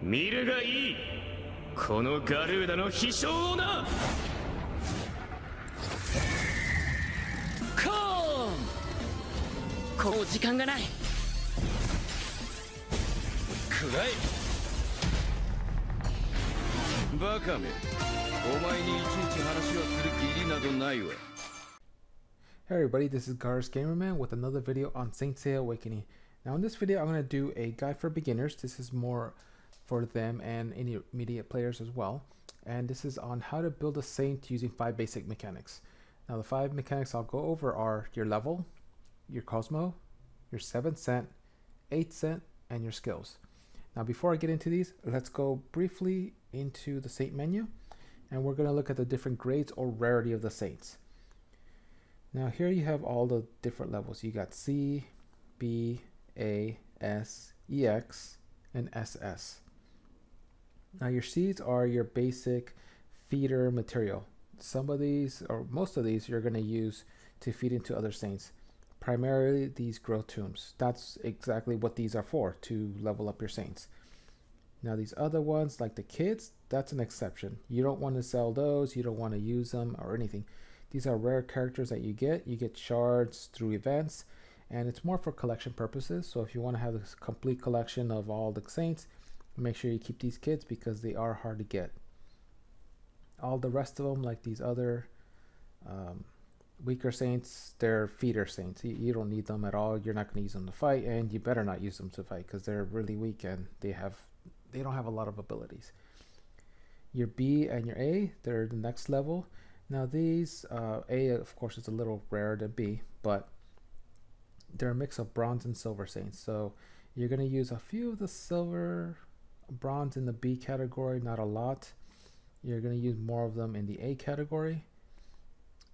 見るがいい。このガルーダの飛翔をな。コーン。こう時間がない。くらえ。バカめ。お前にいちいち話をする義理などないわ。Hey everybody, this is Gar's Gamerman with another video on Saint Seiya Awakening. Now in this video I'm going to do a guide for beginners. This is more for them and intermediate players as well. And this is on how to build a saint using 5 basic mechanics. Now the 5 mechanics I'll go over are your level, your Cosmo, your 7th cent, 8th cent, and your skills. Now before I get into these, let's go briefly into the saint menu. And we're going to look at the different grades or rarity of the saints. Now here you have all the different levels. You got C, B, A, S, EX, and SS. Now your seeds are your basic feeder material. Some of these, or most of these, you're going to use to feed into other saints. Primarily these growth tombs. That's exactly what these are for, to level up your saints. Now these other ones, like the kids, that's an exception. You don't want to sell those, you don't want to use them or anything. These are rare characters that you get shards through events, and it's more for collection purposes. So if you want to have this complete collection of all the saints, make sure you keep these kids because they are hard to get. All the rest of them, like these other weaker saints, they're feeder saints. You don't need them at all. You're not going to use them to fight, and you better not use them to fight because they're really weak and they don't have a lot of abilities. Your B and your A, they're the next level. Now these, A of course is a little rarer than B, but they're a mix of bronze and silver saints. So you're going to use a few of the silver, bronze in the B category, not a lot. You're going to use more of them in the A category.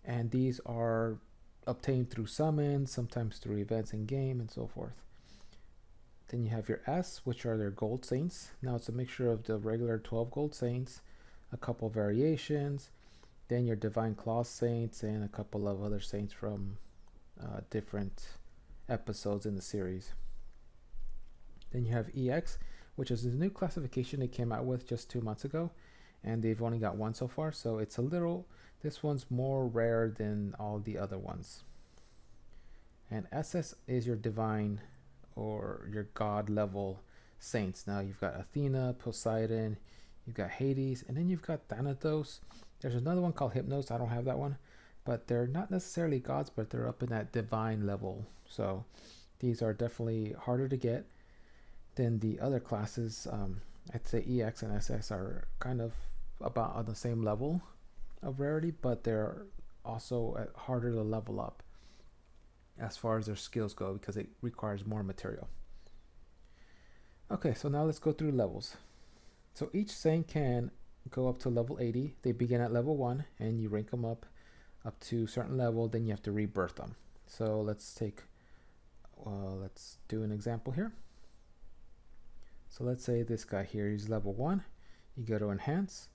And these are obtained through summons, sometimes through events in game and so forth. Then you have your S, which are their gold saints. Now it's a mixture of the regular 12 gold saints, a couple variations. Then your Divine Claw Saints and a couple of other saints from different episodes in the series. Then you have EX, which is a new classification they came out with just 2 months ago, and they've only got one so far, so it's a little, this one's more rare than all the other ones. And SS is your divine or your god level saints. Now you've got Athena, Poseidon, you've got Hades, and then you've got Thanatos. There's another one called Hypnos. I don't have that one, but they're not necessarily gods, but they're up in that divine level. So these are definitely harder to get than the other classes. I'd say EX and SS are kind of about on the same level of rarity, but they're also harder to level up as far as their skills go because it requires more material. Okay, so now let's go through levels. So each saint can go up to level 80. They begin at level 1 and you rank them up to a certain level, then you have to rebirth them. So let's do an example here. So let's say this guy here is level 1. You go to enhance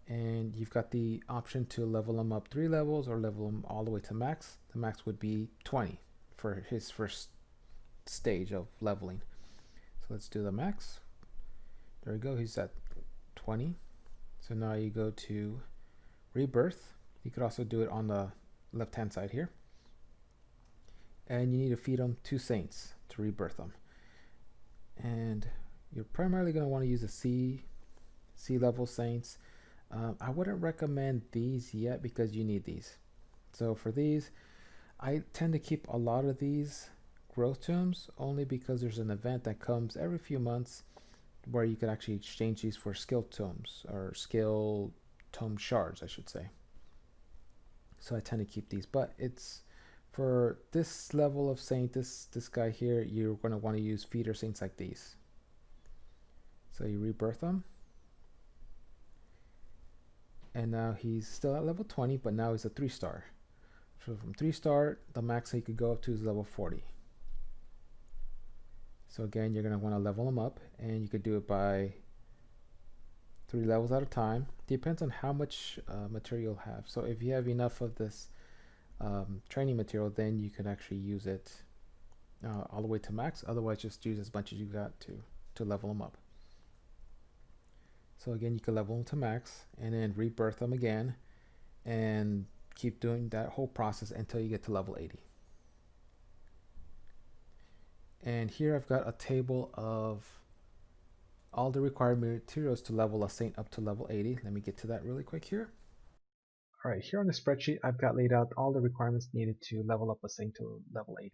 and you've got the option to level him up 3 levels or level him all the way to max. The max would be 20 for his first stage of leveling. So let's do the max. There we go, he's at 20. So now you go to rebirth. You could also do it on the left hand side here. And you need to feed them 2 saints to rebirth them. And you're primarily going to want to use the C level saints. I wouldn't recommend these yet because you need these. So for these, I tend to keep a lot of these growth tombs only because there's an event that comes every few months where you can actually exchange these for skill tomes or skill tome shards, I should say. So I tend to keep these, but it's for this level of saint, this guy here, you're going to want to use feeder saints like these. So you rebirth them. And now he's still at level 20, but now he's a 3-star. So from 3-star, the max he could go up to is level 40. So again, you're going to want to level them up, and you could do it by 3 levels at a time. Depends on how much material you have. So if you have enough of this training material, then you can actually use it all the way to max. Otherwise, just use as much as you got to level them up. So again, you can level them to max and then rebirth them again and keep doing that whole process until you get to level 80. And here I've got a table of all the required materials to level a saint up to level 80. Let me get to that really quick here. All right, here on the spreadsheet, I've got laid out all the requirements needed to level up a saint to level 80.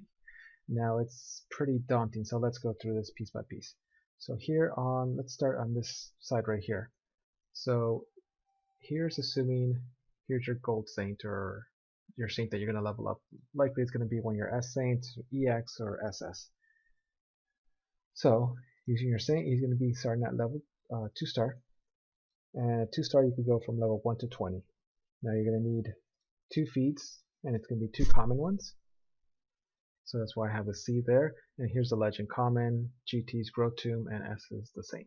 Now it's pretty daunting, so let's go through this piece by piece. So here on, let's start on this side right here. So here's assuming, here's your gold saint or your saint that you're going to level up. Likely it's going to be one of your S saints, EX, or SS. So using your saint, he's going to be starting at level 2 star. And 2 star, you could go from level 1 to 20. Now you're going to need 2 feeds, and it's going to be 2 common ones. So that's why I have a C there. And here's the legend common, GT's Growth Tomb, and S is the saint.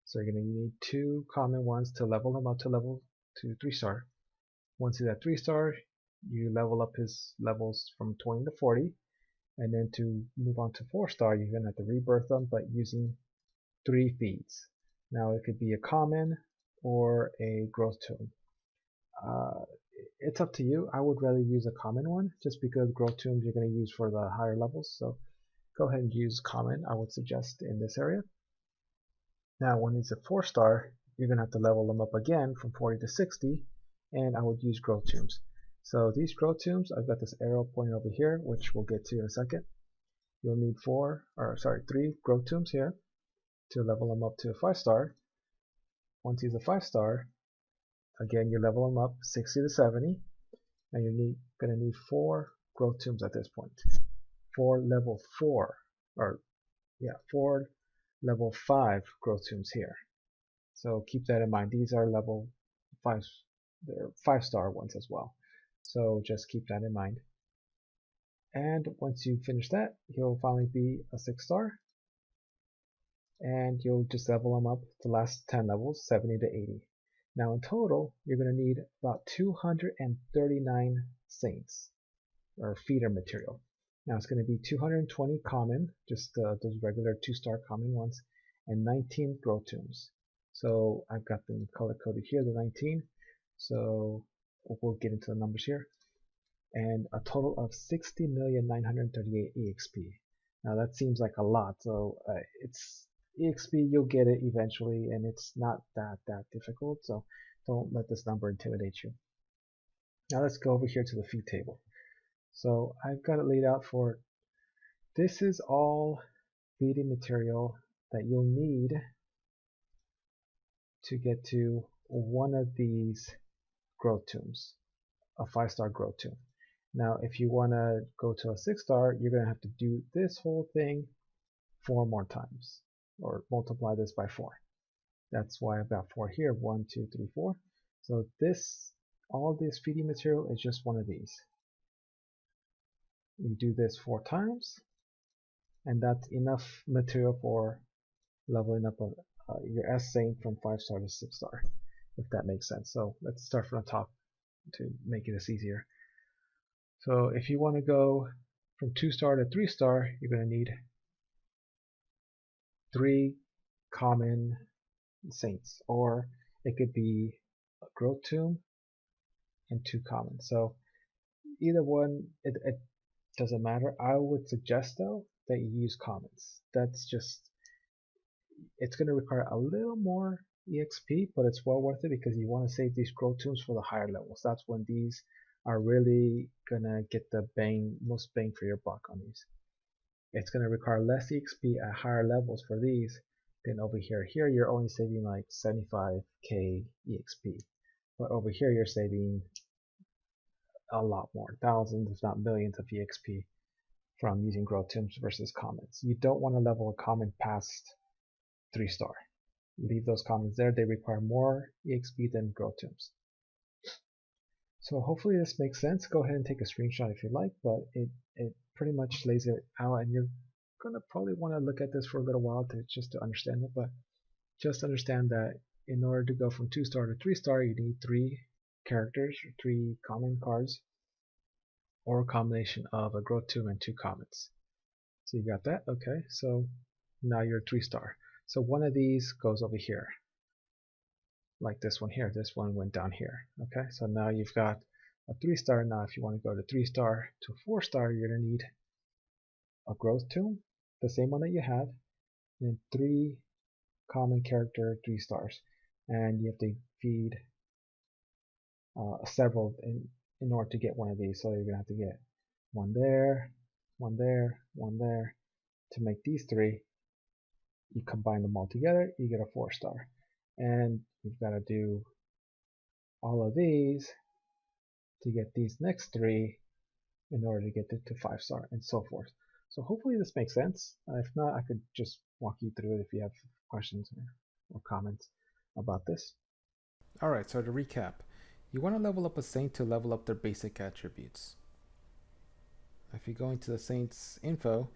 So you're going to need 2 common ones to level him up to level to 3 star. Once he's at 3 star, you level up his levels from 20 to 40. And then to move on to 4 star, you're going to have to rebirth them, but using 3 feeds. Now it could be a common or a growth tomb. It's up to you. I would rather use a common one just because growth tombs you're going to use for the higher levels. So go ahead and use common, I would suggest, in this area. Now when he's a 4 star, you're going to have to level them up again from 40 to 60, and I would use growth tombs. So these growth tombs, I've got this arrow pointing over here, which we'll get to in a second. You'll need 3 growth tombs here to level him up to a 5 star. Once he's a 5 star, again, you level them up 60 to 70, and you're going to need 4 growth tombs at this point. 4 level 5 growth tombs here. So keep that in mind. These are level 5, they're 5 star ones as well. So just keep that in mind. And once you finish that, he'll finally be a 6 star. And you'll just level him up the last 10 levels, 70 to 80. Now in total, you're going to need about 239 saints, or feeder material. Now it's going to be 220 common, just those regular 2-star common ones, and 19 growth tombs. So I've got them color coded here, the 19. So we'll get into the numbers here. And a total of 60,938 EXP. Now that seems like a lot, so it's EXP, you'll get it eventually, and it's not that difficult, so don't let this number intimidate you. Now let's go over here to the feed table. So I've got it laid out for, this is all feeding material that you'll need to get to one of these growth tombs, a 5-star growth tomb. Now if you want to go to a 6-star, you're going to have to do this whole thing 4 more times, or multiply this by 4. That's why I've got 4 here. 1, 2, 3, 4. So all this feeding material is just one of these. You do this 4 times, and that's enough material for leveling up your S Saint from 5 star to 6 star, if that makes sense. So let's start from the top to make it this easier. So if you want to go from 2 star to 3 star, you're going to need 3 common saints, or it could be a growth tomb and 2 common. So either one, it doesn't matter. I would suggest though that you use commons. That's just, it's going to require a little more EXP, but it's well worth it because you want to save these growth tombs for the higher levels. That's when these are really gonna get the most bang for your buck on these. It's gonna require less EXP at higher levels for these than over here. Here you're only saving like 75k EXP, but over here you're saving a lot more, thousands if not millions of EXP from using growth tombs versus commons. You don't want to level a common past 3 star. Leave those commons there. They require more EXP than growth tombs. So hopefully this makes sense. Go ahead and take a screenshot if you like, but it pretty much lays it out, and you're gonna probably want to look at this for a little while just to understand it. But just understand that in order to go from 2 star to 3 star, you need 3 characters, or 3 common cards, or a combination of a growth tomb and 2 commons. So you got that? Okay, so now you're 3 star. So one of these goes over here. like this one here. This one went down here. Okay, so now you've got a 3-star. Now if you want to go to 3-star to 4-star, you're going to need a growth tomb, the same one that you have, and 3 common character 3-stars. And you have to feed several in order to get one of these. So you're going to have to get one there, one there, one there. To make these 3, you combine them all together, you get a 4-star. And you've got to do all of these to get these next 3 in order to get it to 5-star, and so forth. So hopefully this makes sense. If not, I could just walk you through it if you have questions or comments about this. Alright, so to recap, you want to level up a saint to level up their basic attributes. If you go into the saint's info,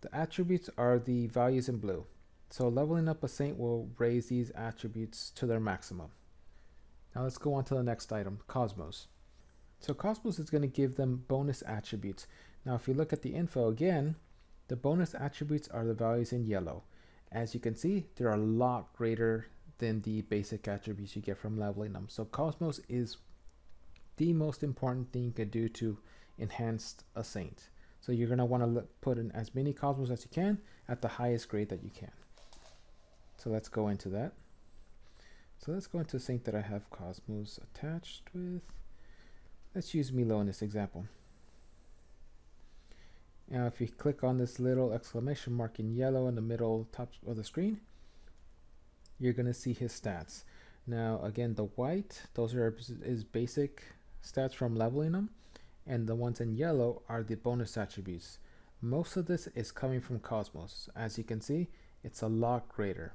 the attributes are the values in blue. So leveling up a saint will raise these attributes to their maximum. Now let's go on to the next item, Cosmos. So Cosmos is going to give them bonus attributes. Now if you look at the info again, the bonus attributes are the values in yellow. As you can see, they're a lot greater than the basic attributes you get from leveling them. So Cosmos is the most important thing you can do to enhance a saint. So you're going to want to put in as many Cosmos as you can at the highest grade that you can. So let's go into that. So let's go into a saint that I have Cosmos attached with. Let's use Milo in this example. Now if you click on this little exclamation mark in yellow in the middle top of the screen, you're going to see his stats. Now again, the white, those are his basic stats from leveling them, and the ones in yellow are the bonus attributes. Most of this is coming from Cosmos. As you can see, it's a lot greater.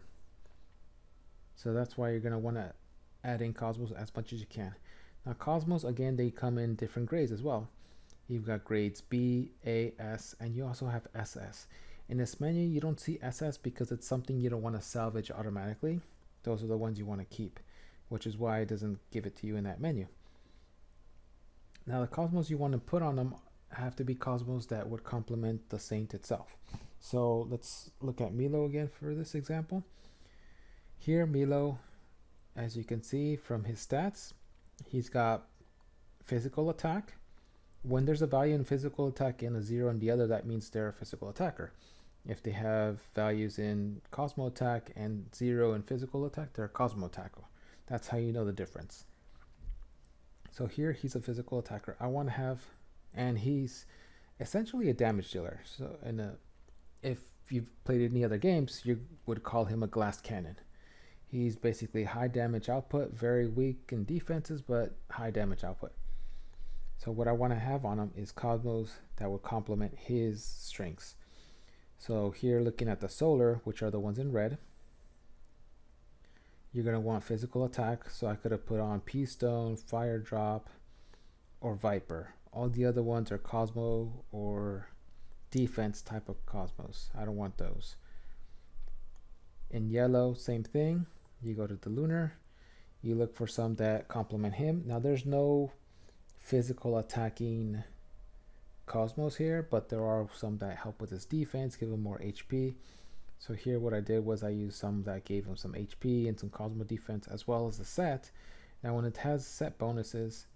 So that's why you're going to want to add in Cosmos as much as you can. Now Cosmos, again, they come in different grades as well. You've got grades B, A, S, and you also have SS. In this menu, you don't see SS because it's something you don't want to salvage automatically. Those are the ones you want to keep, which is why it doesn't give it to you in that menu. Now the Cosmos you want to put on them have to be Cosmos that would complement the saint itself. So let's look at Milo again for this example. Here Milo, as you can see from his stats, he's got physical attack. When there's a value in physical attack and a 0 in the other, that means they're a physical attacker. If they have values in Cosmo attack and 0 in physical attack, they're a Cosmo attacker. That's how you know the difference. So here he's a physical attacker. I want to have, and he's essentially a damage dealer. So if you've played any other games, you would call him a glass cannon. He's basically high damage output, very weak in defenses, but high damage output. So what I want to have on him is Cosmos that will complement his strengths. So here looking at the solar, which are the ones in red, you're going to want physical attack. So I could have put on P-Stone, Fire Drop, or Viper. All the other ones are Cosmo or defense type of Cosmos. I don't want those. In yellow, same thing. You go to the lunar. You look for some that complement him. Now there's no physical attacking Cosmos here, but there are some that help with his defense, give him more HP. So here what I did was I used some that gave him some HP and some Cosmo defense as well as the set. Now when it has set bonuses,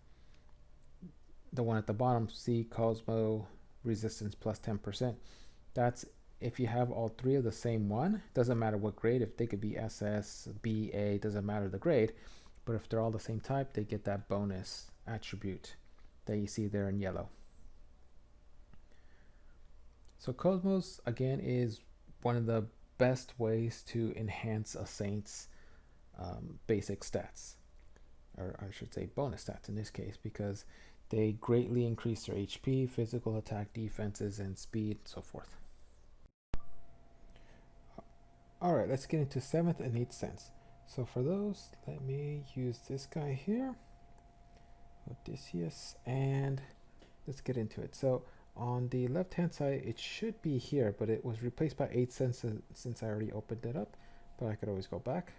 the one at the bottom, see Cosmo resistance plus 10%. That's if you have all 3 of the same one. Doesn't matter what grade, if they could be SS, B, A, doesn't matter the grade, but if they're all the same type, they get that bonus attribute that you see there in yellow. So Cosmos again is one of the best ways to enhance a saint's basic stats, or I should say bonus stats in this case, because they greatly increase their HP, physical attack, defenses, and speed, and so forth. Alright, let's get into 7th and 8th sense. So for those, let me use this guy here, Odysseus, and let's get into it. So on the left hand side, it should be here, but it was replaced by 8th sense since I already opened it up, but I could always go back.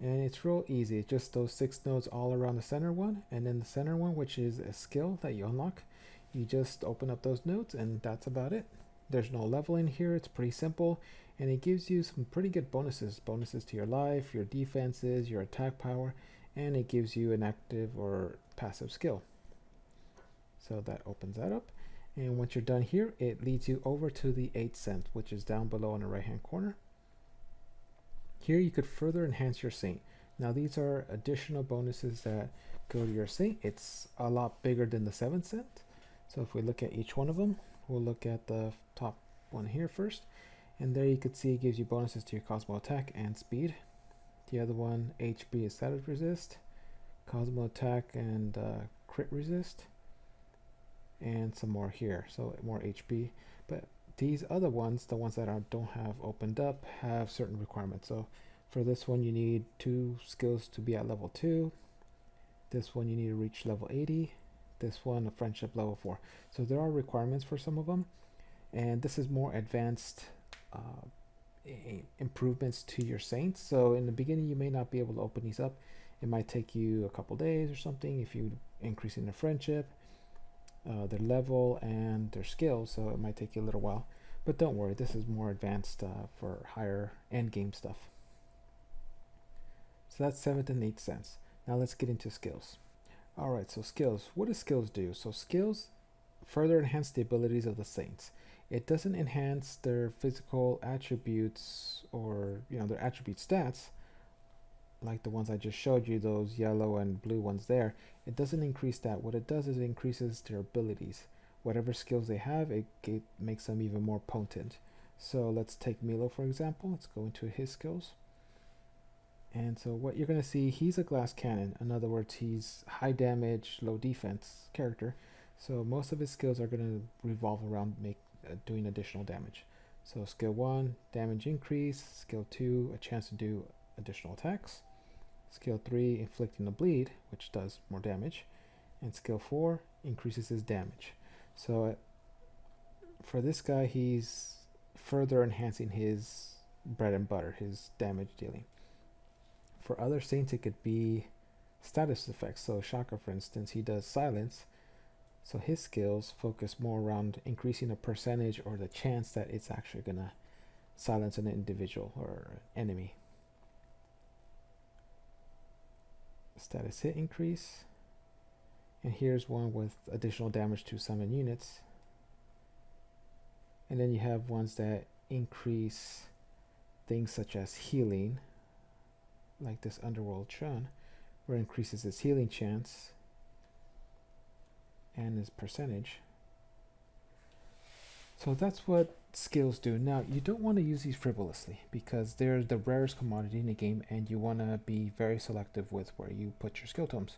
And it's real easy, just those 6 nodes all around the center one, and then the center one, which is a skill that you unlock. You just open up those nodes and that's about it. There's no leveling here, it's pretty simple, and it gives you some pretty good bonuses to your life, your defenses, your attack power, and it gives you an active or passive skill. So that opens that up, and once you're done here, it leads you over to the 8th sense, which is down below in the right hand corner. Here you could further enhance your saint. Now these are additional bonuses that go to your saint. It's a lot bigger than the 7th sense. So if we look at each one of them, we'll look at the top one here first. And there you can see it gives you bonuses to your Cosmo attack and speed. The other one, HP is status resist, Cosmo attack and crit resist, and some more here, so more HP. But these other ones, the ones that don't have opened up, have certain requirements. So for this one, you need 2 skills to be at level 2. This one, you need to reach level 80. This one, a friendship level 4. So there are requirements for some of them. And this is more advanced improvements to your saints. So in the beginning, you may not be able to open these up. It might take you a couple days or something if you increase in their friendship, their level, and their skills. So it might take you a little while. But don't worry, this is more advanced for higher end game stuff. So that's 7th and 8th sense. Now let's get into skills. Alright, so skills. What do skills do? So skills further enhance the abilities of the saints. It doesn't enhance their physical attributes or their attribute stats like the ones I just showed you, those yellow and blue ones there. It doesn't increase that. What it does is it increases their abilities. Whatever skills they have, it makes them even more potent. So let's take Milo for example. Let's go into his skills. And so what you're going to see, he's a glass cannon. In other words, he's high damage, low defense character. So most of his skills are going to revolve around doing additional damage. So skill 1, damage increase. Skill 2, a chance to do additional attacks. Skill 3, inflicting a bleed, which does more damage. And skill 4 increases his damage. So for this guy, he's further enhancing his bread and butter, his damage dealing. For other saints, it could be status effects. So Shaka, for instance, he does silence. So his skills focus more around increasing the percentage or the chance that it's actually going to silence an individual or enemy. Status hit increase. And here's one with additional damage to summon units. And then you have ones that increase things such as healing, like this Underworld Chun, where it increases its healing chance and its percentage. So that's what skills do. Now, you don't want to use these frivolously because they're the rarest commodity in the game, and you want to be very selective with where you put your skill tomes.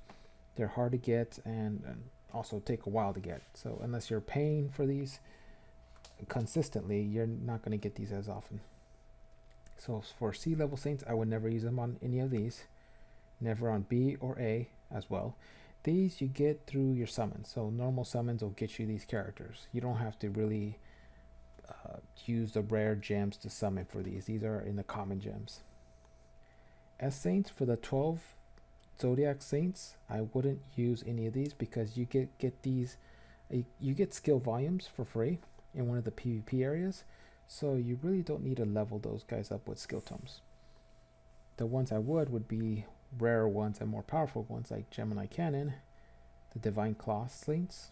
They're hard to get and also take a while to get. So unless you're paying for these consistently, you're not going to get these as often. So for C level saints, I would never use them on any of these. Never on B or A as well. These you get through your summons. So normal summons will get you these characters. You don't have to really use the rare gems to summon for these. These are in the common gems. S saints, for the 12 Zodiac saints, I wouldn't use any of these because you get these, you get skill volumes for free in one of the PvP areas. So you really don't need to level those guys up with skill tomes. The ones I would be rarer ones and more powerful ones like Gemini Cannon, the Divine Claw saints,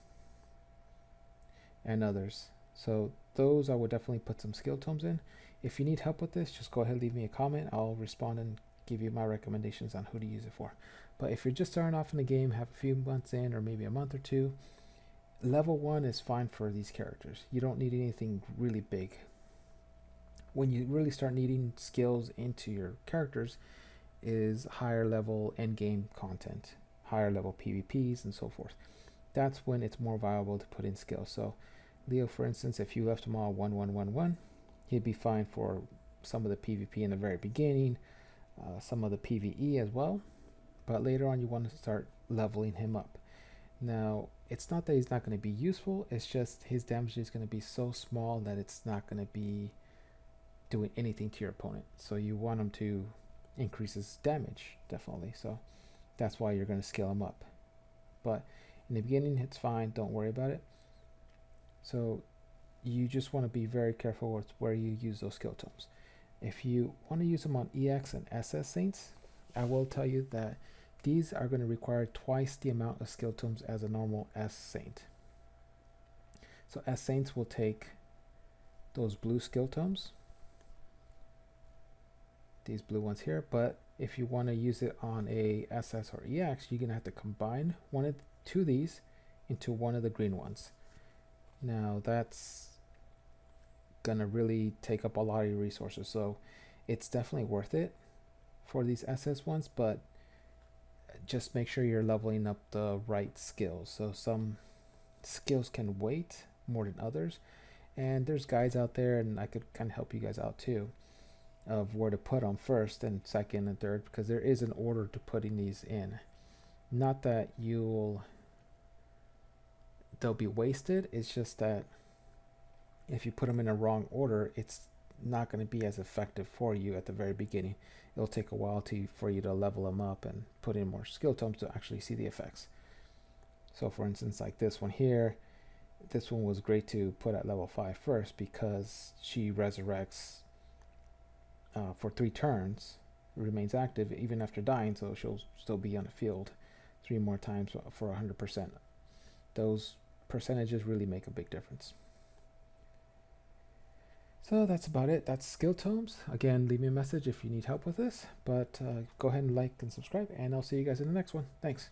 and others. So those I would definitely put some skill tomes in. If you need help with this, just go ahead, leave me a comment. I'll respond and give you my recommendations on who to use it for. But if you're just starting off in the game, have a few months in or maybe a month or two, level 1 is fine for these characters. You don't need anything really big. When you really start needing skills into your characters is higher level end game content, higher level PvPs and so forth. That's when it's more viable to put in skills. So Leo, for instance, if you left him all 1-1-1-1, he'd be fine for some of the PvP in the very beginning, some of the PvE as well. But later on, you want to start leveling him up. Now, it's not that he's not going to be useful. It's just his damage is going to be so small that it's not going to be doing anything to your opponent. So you want him to increase his damage, definitely. So that's why you're going to scale him up. But in the beginning, it's fine. Don't worry about it. So you just want to be very careful with where you use those skill tomes. If you want to use them on EX and SS Saints, I will tell you that these are going to require twice the amount of skill tomes as a normal S Saint. So S Saints will take those blue skill tomes, these blue ones here, but if you want to use it on a SS or EX, you're going to have to combine two of these into one of the green ones. Now that's gonna really take up a lot of your resources, so it's definitely worth it for these SS ones, but just make sure you're leveling up the right skills. So some skills can wait more than others, and there's guides out there, and I could kind of help you guys out too of where to put them first and second and third, because there is an order to putting these in. Not that they'll be wasted, it's just that if you put them in a wrong order, it's not going to be as effective for you at the very beginning. It'll take a while for you to level them up and put in more skill tomes to actually see the effects. So for instance, like this one here, this one was great to put at level 5 first, because she resurrects for 3 turns, remains active even after dying, so she'll still be on the field 3 more times for 100%. Those percentages really make a big difference. So that's about it. That's skill tomes. Again, leave me a message if you need help with this, but go ahead and like and subscribe, and I'll see you guys in the next one. Thanks.